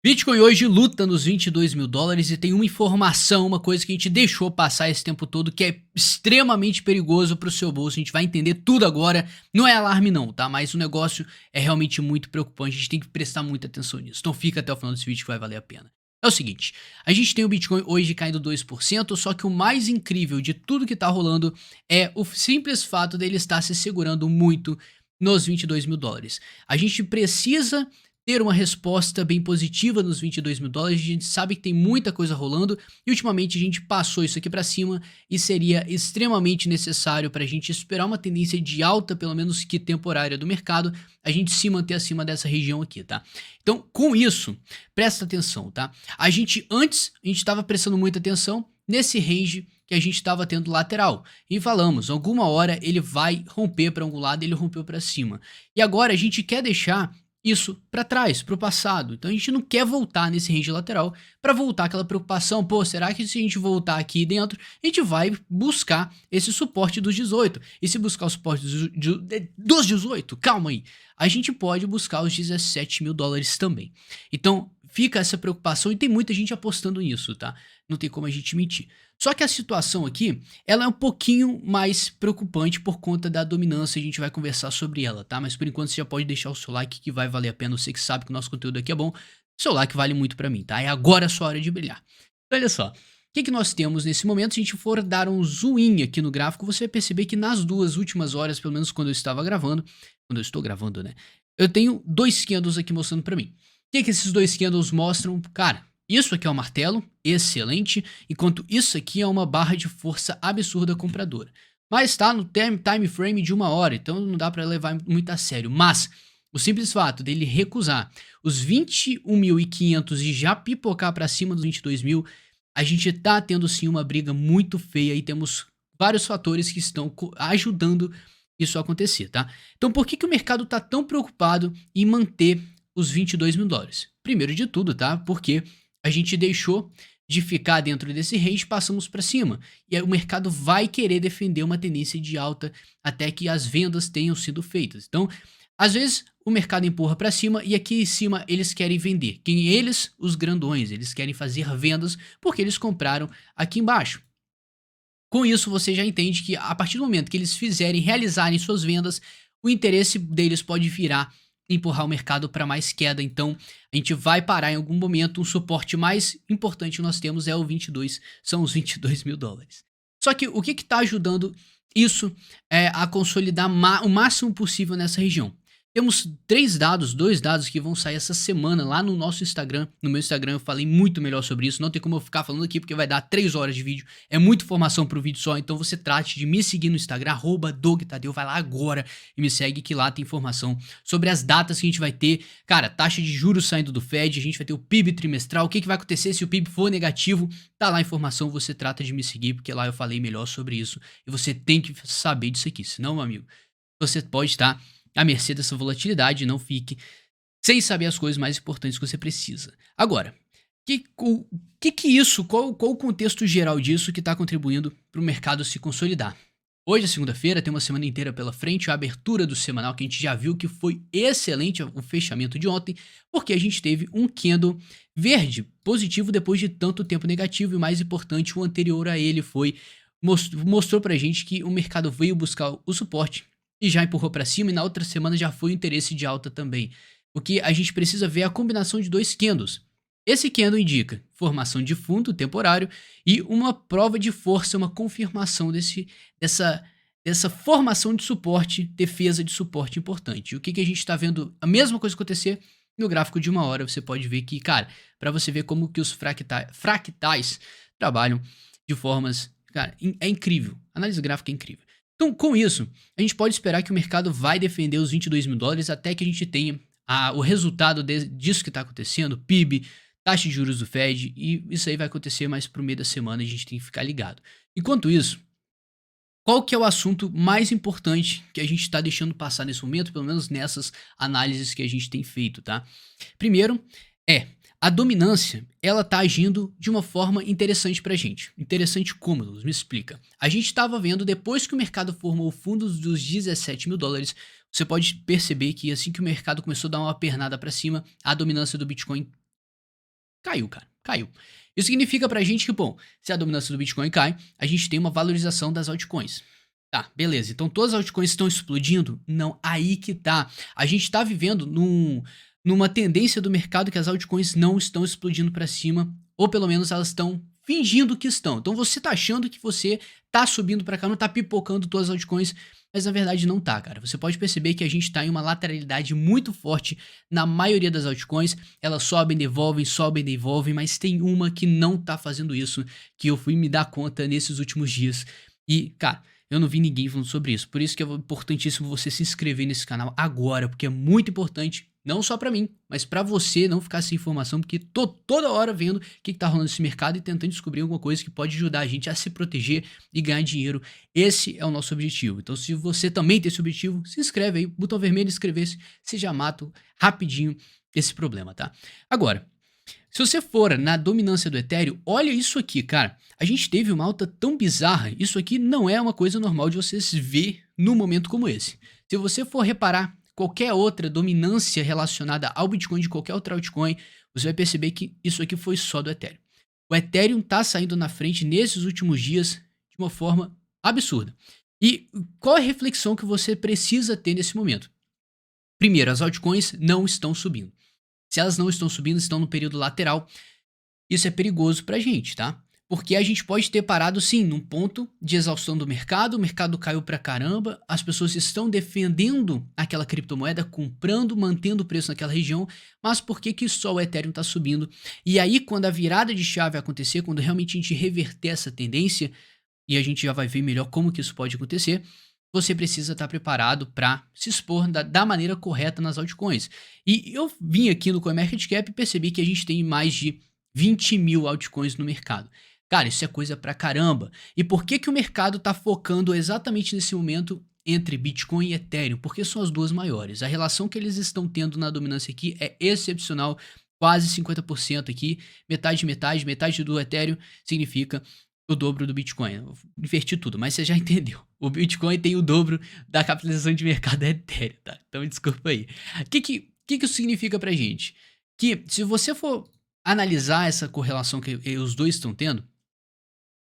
Bitcoin hoje luta nos 22 mil dólares e tem uma informação, uma coisa que a gente deixou passar esse tempo todo que é extremamente perigoso para o seu bolso. A gente vai entender tudo agora, não é alarme não, tá? Mas o negócio é realmente muito preocupante, a gente tem que prestar muita atenção nisso. Então fica até o final desse vídeo que vai valer a pena. É o seguinte, a gente tem o Bitcoin hoje caindo 2%, só que o mais incrível de tudo que tá rolando é o simples fato dele estar se segurando muito nos 22 mil dólares. A gente precisa ter uma resposta bem positiva nos 22 mil dólares, a gente sabe que tem muita coisa rolando e ultimamente a gente passou isso aqui para cima e seria extremamente necessário para a gente esperar uma tendência de alta, pelo menos que temporária do mercado, a gente se manter acima dessa região aqui, tá? Então, com isso, presta atenção, tá? A gente estava prestando muita atenção nesse range que a gente estava tendo lateral e falamos, alguma hora ele vai romper para algum lado, ele rompeu para cima. E agora a gente quer deixar isso para trás, para o passado. Então a gente não quer voltar nesse range lateral para voltar aquela preocupação, pô, será que se a gente voltar aqui dentro, a gente vai buscar esse suporte dos 18? E se buscar o suporte dos 18, calma aí, a gente pode buscar os 17 mil dólares também. Então fica essa preocupação e tem muita gente apostando nisso, tá? Não tem como a gente mentir. Só que a situação aqui, ela é um pouquinho mais preocupante por conta da dominância, a gente vai conversar sobre ela, tá? Mas por enquanto você já pode deixar o seu like que vai valer a pena, você que sabe que o nosso conteúdo aqui é bom, seu like vale muito pra mim, tá? É agora a sua hora de brilhar. Então, olha só, o que nós temos nesse momento? Se a gente for dar um zoom in aqui no gráfico, você vai perceber que nas duas últimas horas, pelo menos quando eu estava gravando, quando eu estou gravando, né? Eu tenho dois candles aqui mostrando pra mim. O que esses dois candles mostram? Cara, isso aqui é um martelo, excelente, enquanto isso aqui é uma barra de força absurda compradora. Mas está no time frame de 1 hora, então não dá para levar muito a sério. Mas o simples fato dele recusar os 21.500 e já pipocar para cima dos 22 mil, a gente tá tendo sim uma briga muito feia e temos vários fatores que estão ajudando isso a acontecer, tá? Então por que o mercado tá tão preocupado em manter os 22 mil dólares? Primeiro de tudo, tá? Porque a gente deixou de ficar dentro desse range, passamos para cima. E aí o mercado vai querer defender uma tendência de alta até que as vendas tenham sido feitas. Então, às vezes, o mercado empurra para cima e aqui em cima eles querem vender. Quem eles? Os grandões. Eles querem fazer vendas porque eles compraram aqui embaixo. Com isso, você já entende que a partir do momento que eles realizarem suas vendas, o interesse deles pode virar empurrar o mercado para mais queda. Então a gente vai parar em algum momento. Um suporte mais importante que nós temos é o 22, são os 22 mil dólares. Só que o que está ajudando isso a consolidar o máximo possível nessa região? Temos dois dados que vão sair essa semana lá no nosso Instagram. No meu Instagram eu falei muito melhor sobre isso. Não tem como eu ficar falando aqui porque vai dar 3 horas de vídeo. É muita informação pro vídeo só. Então você trate de me seguir no Instagram, @DogTadeu. Vai lá agora e me segue que lá tem informação sobre as datas que a gente vai ter. Cara, taxa de juros saindo do Fed. A gente vai ter o PIB trimestral. O que vai acontecer se o PIB for negativo? Tá lá a informação. Você trata de me seguir porque lá eu falei melhor sobre isso. E você tem que saber disso aqui. Senão, meu amigo, você pode estar à mercê dessa volatilidade, não fique sem saber as coisas mais importantes que você precisa. Agora, qual o contexto geral disso que está contribuindo para o mercado se consolidar? Hoje é segunda-feira, tem uma semana inteira pela frente, a abertura do semanal que a gente já viu que foi excelente o fechamento de ontem, porque a gente teve um candle verde positivo depois de tanto tempo negativo e mais importante, o anterior a ele mostrou pra gente que o mercado veio buscar o suporte e já empurrou para cima, e na outra semana já foi o interesse de alta também. O que a gente precisa ver é a combinação de dois candles. Esse candle indica formação de fundo temporário e uma prova de força, uma confirmação dessa formação de suporte, defesa de suporte importante. E o que a gente está vendo a mesma coisa acontecer no gráfico de 1 hora. Você pode ver que, cara, para você ver como que os fractais trabalham de formas, cara, é incrível. A análise gráfica é incrível. Então, com isso, a gente pode esperar que o mercado vai defender os 22 mil dólares até que a gente tenha o resultado disso que está acontecendo, PIB, taxa de juros do Fed, e isso aí vai acontecer mais pro meio da semana e a gente tem que ficar ligado. Enquanto isso, qual que é o assunto mais importante que a gente está deixando passar nesse momento, pelo menos nessas análises que a gente tem feito, tá? Primeiro a dominância, ela tá agindo de uma forma interessante pra gente. Interessante como, Luz? Me explica. A gente estava vendo, depois que o mercado formou o fundo dos 17 mil dólares, você pode perceber que assim que o mercado começou a dar uma pernada pra cima, a dominância do Bitcoin caiu, cara, caiu. Isso significa pra gente que, bom, se a dominância do Bitcoin cai, a gente tem uma valorização das altcoins. Tá, beleza. Então todas as altcoins estão explodindo? Não, aí que tá. A gente tá vivendo numa tendência do mercado que as altcoins não estão explodindo pra cima, ou pelo menos elas estão fingindo que estão. Então você tá achando que você tá subindo pra cá, não tá pipocando todas as altcoins, mas na verdade não tá, cara. Você pode perceber que a gente tá em uma lateralidade muito forte na maioria das altcoins. Elas sobem, devolvem, mas tem uma que não tá fazendo isso, que eu fui me dar conta nesses últimos dias. E, cara, eu não vi ninguém falando sobre isso. Por isso que é importantíssimo você se inscrever nesse canal agora, porque é muito importante, não só pra mim, mas pra você não ficar sem informação, porque tô toda hora vendo o que tá rolando nesse mercado e tentando descobrir alguma coisa que pode ajudar a gente a se proteger e ganhar dinheiro. Esse é o nosso objetivo. Então, se você também tem esse objetivo, se inscreve aí, botão vermelho, inscrever-se, você já mata rapidinho esse problema, tá? Agora, se você for na dominância do Ethereum, olha isso aqui, cara. A gente teve uma alta tão bizarra. Isso aqui não é uma coisa normal de vocês ver num momento como esse. Se você for reparar qualquer outra dominância relacionada ao Bitcoin de qualquer outra altcoin, você vai perceber que isso aqui foi só do Ethereum. O Ethereum tá saindo na frente nesses últimos dias de uma forma absurda. E qual é a reflexão que você precisa ter nesse momento? Primeiro, as altcoins não estão subindo. Se elas não estão subindo, estão no período lateral. Isso é perigoso pra gente, tá? Porque a gente pode ter parado sim num ponto de exaustão do mercado, o mercado caiu pra caramba, as pessoas estão defendendo aquela criptomoeda, comprando, mantendo o preço naquela região, mas por que que só o Ethereum tá subindo? E aí quando a virada de chave acontecer, quando realmente a gente reverter essa tendência, e a gente já vai ver melhor como que isso pode acontecer, você precisa estar preparado para se expor da maneira correta nas altcoins. E eu vim aqui no CoinMarketCap e percebi que a gente tem mais de 20 mil altcoins no mercado. Cara, isso é coisa pra caramba. E por que que o mercado tá focando exatamente nesse momento entre Bitcoin e Ethereum? Porque são as duas maiores. A relação que eles estão tendo na dominância aqui é excepcional, quase 50% aqui, metade do Ethereum significa o dobro do Bitcoin. Eu inverti tudo, mas você já entendeu. O Bitcoin tem o dobro da capitalização de mercado da Ethereum, tá? Então desculpa aí. O que isso significa pra gente? Que se você for analisar essa correlação que os dois estão tendo,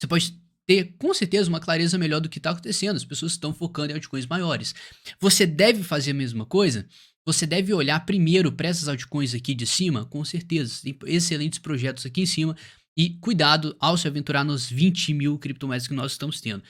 você pode ter com certeza uma clareza melhor do que está acontecendo. As pessoas estão focando em altcoins maiores. Você deve fazer a mesma coisa? Você deve olhar primeiro para essas altcoins aqui de cima, com certeza. Tem excelentes projetos aqui em cima. E cuidado ao se aventurar nos 20 mil criptomoedas que nós estamos tendo.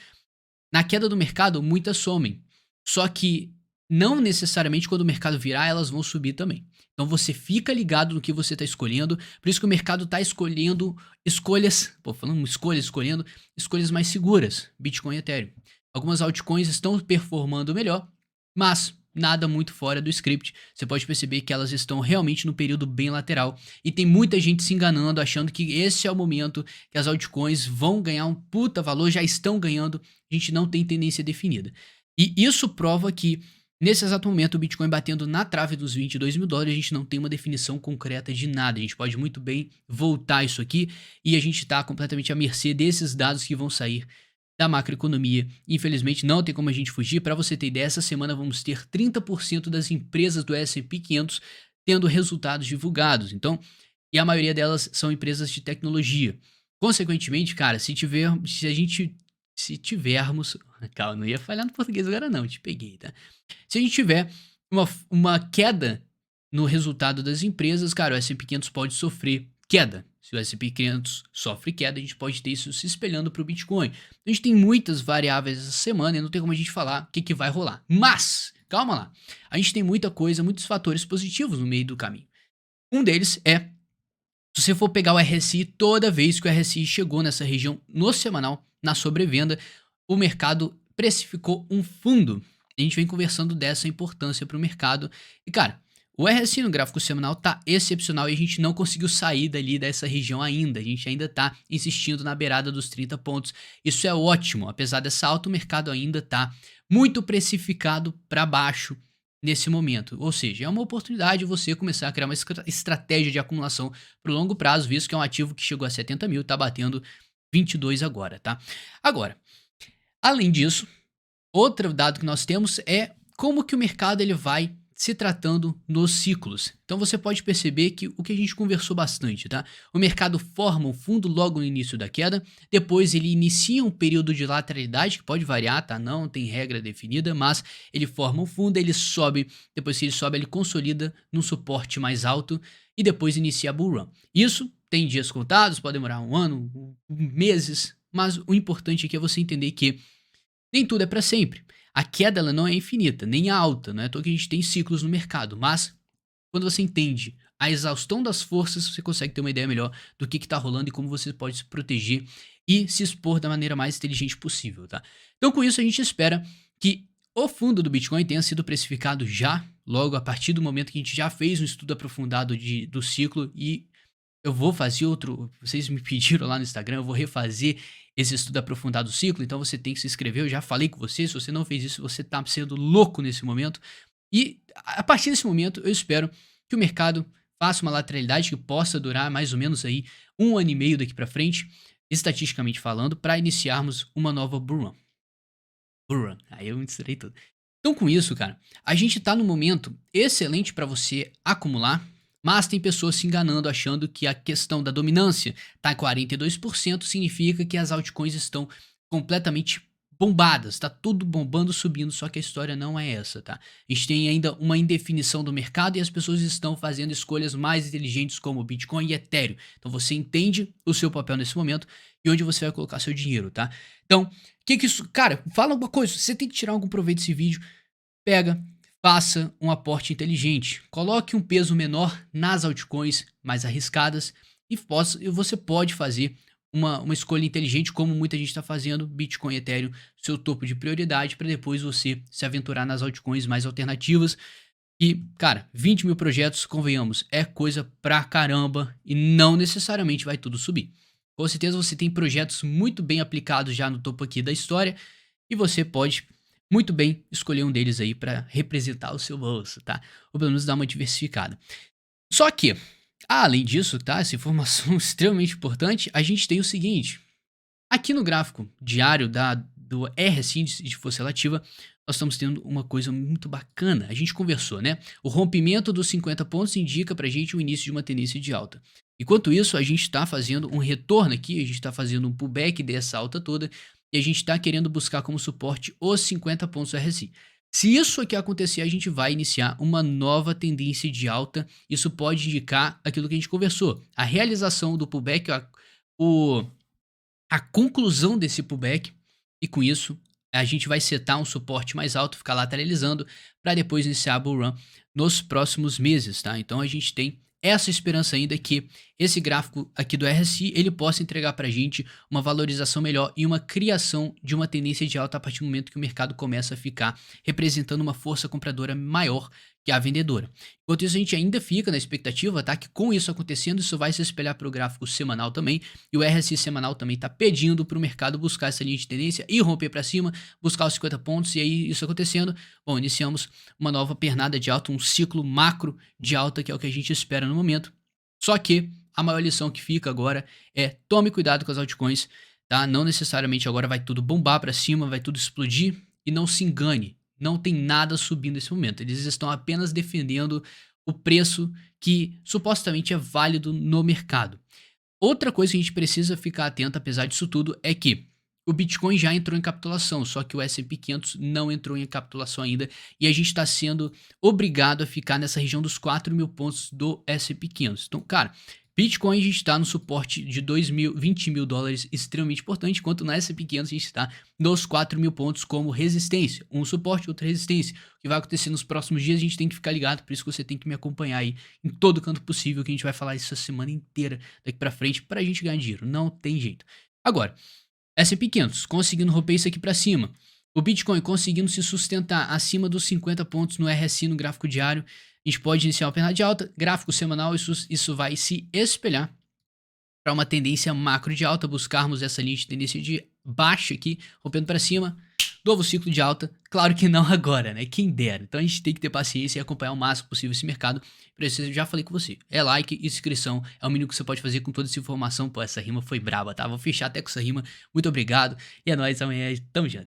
Na queda do mercado, muitas somem. Só que não necessariamente quando o mercado virar, elas vão subir também. Então você fica ligado no que você está escolhendo. Por isso que o mercado está escolhendo escolhendo escolhas mais seguras. Bitcoin e Ethereum. Algumas altcoins estão performando melhor, mas nada muito fora do script. Você pode perceber que elas estão realmente no período bem lateral. E tem muita gente se enganando, achando que esse é o momento que as altcoins vão ganhar um puta valor, já estão ganhando. A gente não tem tendência definida. E isso prova que, nesse exato momento, o Bitcoin batendo na trave dos 22 mil dólares, a gente não tem uma definição concreta de nada. A gente pode muito bem voltar isso aqui e a gente está completamente à mercê desses dados que vão sair da macroeconomia. Infelizmente, não tem como a gente fugir. Para você ter ideia, essa semana vamos ter 30% das empresas do S&P 500 tendo resultados divulgados. Então, e a maioria delas são empresas de tecnologia. Consequentemente, cara, se tivermos... Calma, não ia falhar no português agora não, te peguei, tá? Se a gente tiver uma queda no resultado das empresas, cara, o S&P 500 pode sofrer queda. Se o S&P 500 sofre queda, a gente pode ter isso se espelhando para o Bitcoin. A gente tem muitas variáveis essa semana e não tem como a gente falar o que vai rolar. Mas, calma lá, a gente tem muita coisa, muitos fatores positivos no meio do caminho. Um deles é, se você for pegar o RSI, toda vez que o RSI chegou nessa região no semanal, na sobrevenda, o mercado precificou um fundo. A gente vem conversando dessa importância para o mercado. E, cara, o RSI no gráfico semanal tá excepcional e a gente não conseguiu sair dali dessa região ainda. A gente ainda tá insistindo na beirada dos 30 pontos. Isso é ótimo. Apesar dessa alta, o mercado ainda tá muito precificado para baixo nesse momento. Ou seja, é uma oportunidade você começar a criar uma estratégia de acumulação para o longo prazo, visto que é um ativo que chegou a 70 mil e tá batendo 22 agora, tá? Agora, além disso, outro dado que nós temos é como que o mercado ele vai se tratando nos ciclos. Então você pode perceber que o que a gente conversou bastante, tá? O mercado forma um fundo logo no início da queda, depois ele inicia um período de lateralidade, que pode variar, tá? Não tem regra definida, mas ele forma um fundo, ele sobe, depois que ele sobe, ele consolida num suporte mais alto e depois inicia a bull run. Isso tem dias contados, pode demorar um ano, meses, mas o importante aqui é você entender que nem tudo é para sempre. A queda ela não é infinita, nem a alta, não é à toa que a gente tem ciclos no mercado, mas quando você entende a exaustão das forças, você consegue ter uma ideia melhor do que está rolando e como você pode se proteger e se expor da maneira mais inteligente possível, tá? Então com isso a gente espera que o fundo do Bitcoin tenha sido precificado já, logo a partir do momento que a gente já fez um estudo aprofundado do ciclo e eu vou fazer outro, vocês me pediram lá no Instagram, eu vou refazer esse estudo aprofundado do ciclo, então você tem que se inscrever, eu já falei com você, se você não fez isso, você tá sendo louco nesse momento. E a partir desse momento, eu espero que o mercado faça uma lateralidade que possa durar mais ou menos aí 1 ano e meio daqui para frente, estatisticamente falando, para iniciarmos uma nova bull run. Bull run, aí eu misturei tudo. Então com isso, cara, a gente tá num momento excelente para você acumular, mas tem pessoas se enganando achando que a questão da dominância tá em 42% significa que as altcoins estão completamente bombadas, tá tudo bombando, subindo, só que a história não é essa, tá? A gente tem ainda uma indefinição do mercado e as pessoas estão fazendo escolhas mais inteligentes como Bitcoin e Ethereum. Então você entende o seu papel nesse momento e onde você vai colocar seu dinheiro, tá? Então, que isso, cara, fala alguma coisa, você tem que tirar algum proveito desse vídeo, pega, faça um aporte inteligente, coloque um peso menor nas altcoins mais arriscadas e você pode fazer uma escolha inteligente, como muita gente está fazendo, Bitcoin e Ethereum, seu topo de prioridade, para depois você se aventurar nas altcoins mais alternativas. E, cara, 20 mil projetos, convenhamos, é coisa pra caramba e não necessariamente vai tudo subir. Com certeza você tem projetos muito bem aplicados já no topo aqui da história e você pode muito bem escolher um deles aí para representar o seu bolso, tá? Ou pelo menos dar uma diversificada. Só que, além disso, tá? Essa informação extremamente importante, a gente tem o seguinte. Aqui no gráfico diário do RSI, índice de força relativa, nós estamos tendo uma coisa muito bacana. A gente conversou, né? O rompimento dos 50 pontos indica pra gente o início de uma tendência de alta. Enquanto isso, a gente está fazendo um retorno aqui, a gente está fazendo um pullback dessa alta toda e a gente está querendo buscar como suporte os 50 pontos do RSI. Se isso aqui acontecer, a gente vai iniciar uma nova tendência de alta. Isso pode indicar aquilo que a gente conversou. A realização do pullback, a conclusão desse pullback, e com isso a gente vai setar um suporte mais alto, ficar lateralizando, para depois iniciar a bull run nos próximos meses, tá? Então a gente tem essa esperança ainda que esse gráfico aqui do RSI, ele possa entregar pra gente uma valorização melhor e uma criação de uma tendência de alta a partir do momento que o mercado começa a ficar representando uma força compradora maior que a vendedora. Enquanto isso, a gente ainda fica na expectativa, tá? Que com isso acontecendo, isso vai se espelhar para o gráfico semanal também, e o RSI semanal também está pedindo para o mercado buscar essa linha de tendência e romper para cima, buscar os 50 pontos, e aí isso acontecendo, bom, iniciamos uma nova pernada de alta, um ciclo macro de alta, que é o que a gente espera no momento. Só que a maior lição que fica agora é tome cuidado com as altcoins, tá? Não necessariamente agora vai tudo bombar para cima, vai tudo explodir, e não se engane. Não tem nada subindo nesse momento. Eles estão apenas defendendo o preço que supostamente é válido no mercado. Outra coisa que a gente precisa ficar atento, apesar disso tudo, é que o Bitcoin já entrou em capitulação, só que o S&P 500 não entrou em capitulação ainda e a gente está sendo obrigado a ficar nessa região dos 4 mil pontos do S&P 500. Então, cara, Bitcoin a gente está no suporte de 20 mil dólares, extremamente importante, enquanto na S&P 500 a gente está nos 4 mil pontos como resistência, um suporte, outra resistência. O que vai acontecer nos próximos dias a gente tem que ficar ligado, por isso que você tem que me acompanhar aí em todo canto possível, que a gente vai falar isso a semana inteira daqui para frente para a gente ganhar dinheiro, não tem jeito. Agora, S&P 500 conseguindo romper isso aqui para cima, o Bitcoin conseguindo se sustentar acima dos 50 pontos no RSI no gráfico diário, a gente pode iniciar uma pernada de alta, gráfico semanal, isso vai se espelhar para uma tendência macro de alta, buscarmos essa linha de tendência de baixa aqui, rompendo para cima, novo ciclo de alta, claro que não agora, né, quem dera. Então a gente tem que ter paciência e acompanhar o máximo possível esse mercado. Para isso eu já falei com você, é like, inscrição, é o mínimo que você pode fazer com toda essa informação. Pô, essa rima foi braba, tá? Vou fechar até com essa rima, muito obrigado, e é nóis, amanhã, tamo junto.